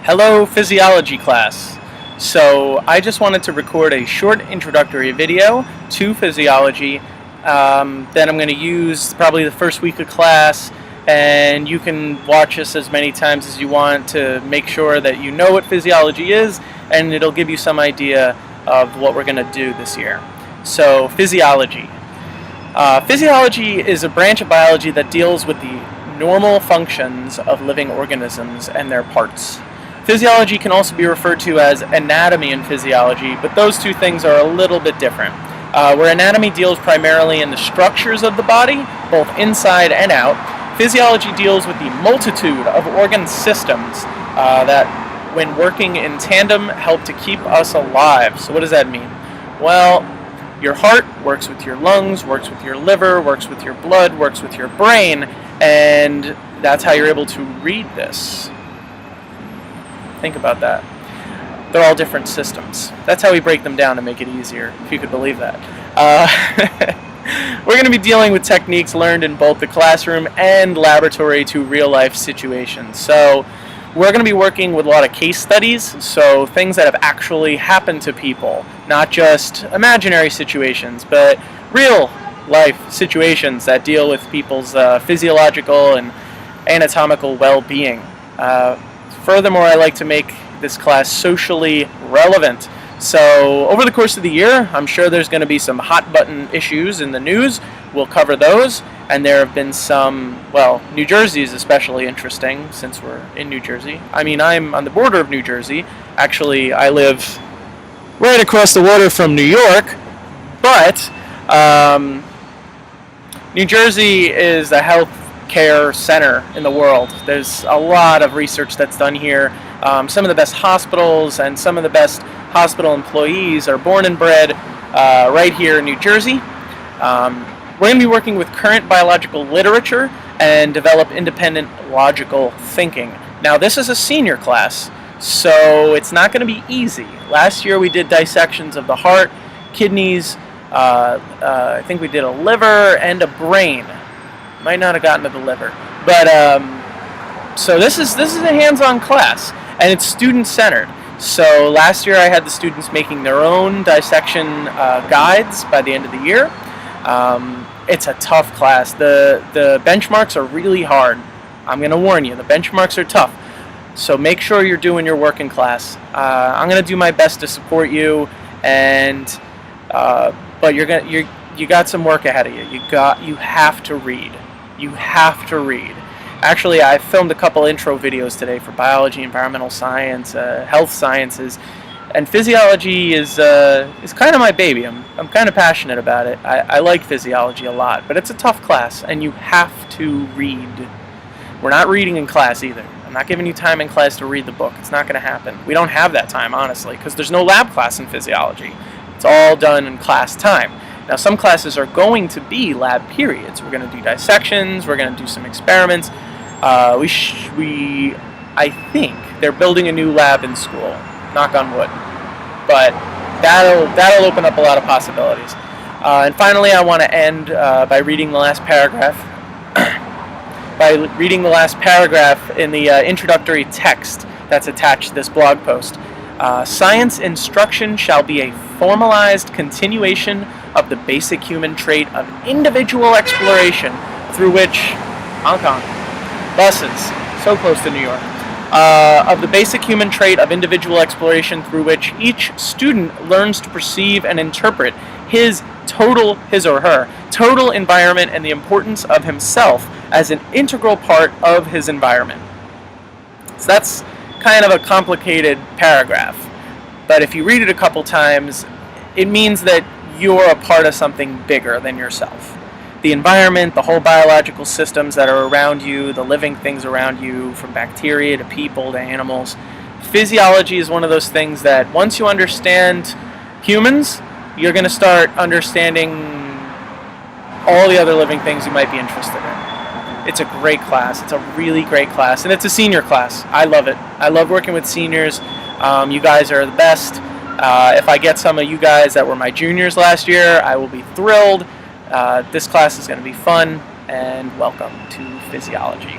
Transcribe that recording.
Hello, Physiology class. So I just wanted to record a short introductory video to physiology that I'm going to use probably the first week of class, and you can watch this as many times as you want to make sure that you know what physiology is, and it'll give you some idea of what we're going to do this year. So physiology. Physiology is a branch of biology that deals with the normal functions of living organisms and their parts. Physiology can also be referred to as anatomy and physiology, but those two things are a little bit different. Where anatomy deals primarily in the structures of the body, both inside and out, physiology deals with the multitude of organ systems that, when working in tandem, help to keep us alive. So what does that mean? Well, your heart works with your lungs, works with your liver, works with your blood, works with your brain, and that's how you're able to read this. Think about that. They're all different systems. That's how we break them down to make it easier, if you could believe that. We're going to be dealing with techniques learned in both the classroom and laboratory to real-life situations. So we're going to be working with a lot of case studies, so things that have actually happened to people, not just imaginary situations, but real-life situations that deal with people's physiological and anatomical well-being. Furthermore, I like to make this class socially relevant. So over the course of the year, I'm sure there's going to be some hot button issues in the news. We'll cover those. And there have been some, well, New Jersey is especially interesting since we're in New Jersey. I mean, I'm on the border of New Jersey. Actually, I live right across the water from New York. But New Jersey is the health care center in the world. There's a lot of research that's done here. Some of the best hospitals and some of the best hospital employees are born and bred right here in New Jersey. We're going to be working with current biological literature and develop independent logical thinking. Now, this is a senior class, so it's not going to be easy. Last year we did dissections of the heart, kidneys, I think we did a liver and a brain. Might not have gotten to the liver, but so this is a hands-on class, and it's student-centered. So last year I had the students making their own dissection guides by the end of the year. It's a tough class. The benchmarks are really hard. I'm going to warn you, the benchmarks are tough. So make sure you're doing your work in class. I'm going to do my best to support you, and but you got some work ahead of you. You have to read. You have to read. Actually, I filmed a couple intro videos today for biology, environmental science, health sciences, and physiology is kind of my baby. I'm kind of passionate about it. I like physiology a lot, but it's a tough class, and you have to read. We're not reading in class either. I'm not giving you time in class to read the book. It's not going to happen. We don't have that time, honestly, because there's no lab class in physiology. It's all done in class time. Now, some classes are going to be lab periods. We're going to do dissections. We're going to do some experiments. I think they're building a new lab in school. Knock on wood. But that'll open up a lot of possibilities. And finally, I want to end by reading the last paragraph. In the introductory text that's attached to this blog post. Science instruction shall be a formalized continuation of the basic human trait of individual exploration through which Hong Kong buses so close to New York of the basic human trait of individual exploration through which each student learns to perceive and interpret his or her total environment and the importance of himself as an integral part of his environment. So that's kind of a complicated paragraph, but if you read it a couple times, it means that you're a part of something bigger than yourself. The environment, the whole biological systems that are around you, the living things around you, from bacteria to people to animals. Physiology is one of those things that once you understand humans, you're going to start understanding all the other living things you might be interested in. It's a great class. It's a really great class, and it's a senior class. I love it. I love working with seniors. You guys are the best. If I get some of you guys that were my juniors last year, I will be thrilled. This class is going to be fun, and welcome to Physiology.